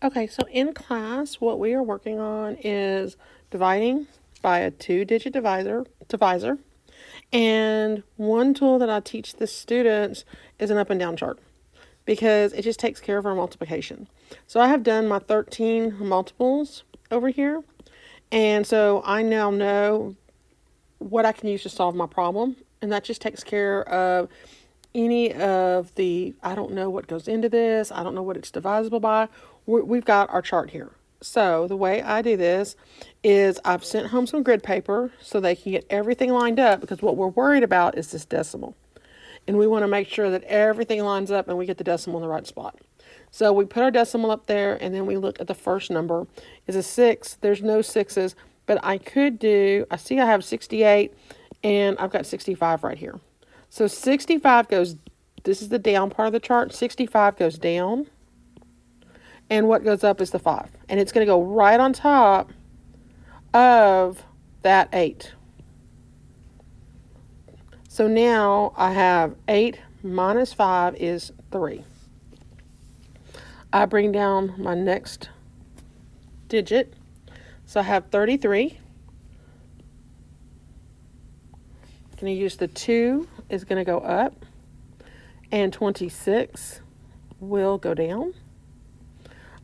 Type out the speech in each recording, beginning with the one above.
Okay, so in class, what we are working on is dividing by a 2-digit divisor. And one tool that I teach the students is an up and down chart because it just takes care of our multiplication. So I have done my 13 multiples over here. And so I now know what I can use to solve my problem. And that just takes care of any of the, I don't know what goes into this, I don't know what it's divisible by. We've got our chart here. So the way I do this is I've sent home some grid paper so they can get everything lined up, because what we're worried about is this decimal. And we want to make sure that everything lines up and we get the decimal in the right spot. So we put our decimal up there, and then we look at the first number. Is a 6. There's no 6s, but I see I have 68, and I've got 65 right here. So 65 goes, this is the down part of the chart, 65 goes down, and what goes up is the 5. And it's going to go right on top of that 8. So now I have 8 minus 5 is 3. I bring down my next digit. So I have 33. I'm going to use the 2 is going to go up, and 26 will go down.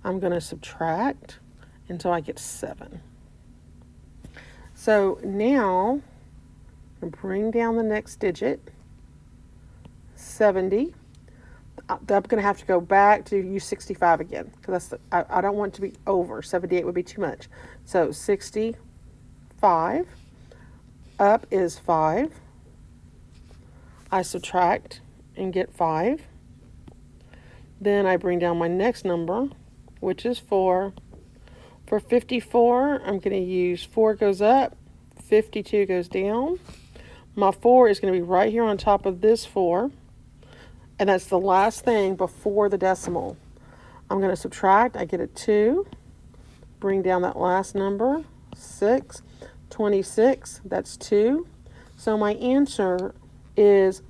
I'm going to subtract until I get 7. So now I'm going to bring down the next digit, 70. I'm going to have to go back to use 65 again, because I don't want it to be over. 78 would be too much. So 65, up is 5. I subtract and get 5. Then I bring down my next number, which is 4. For 54, I'm going to use 4 goes up, 52 goes down. My 4 is going to be right here on top of this 4. And that's the last thing before the decimal. I'm going to subtract. I get a 2. Bring down that last number, 6. 26, that's 2. So my answer is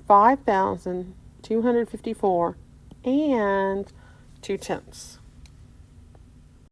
5,254 and 2/10.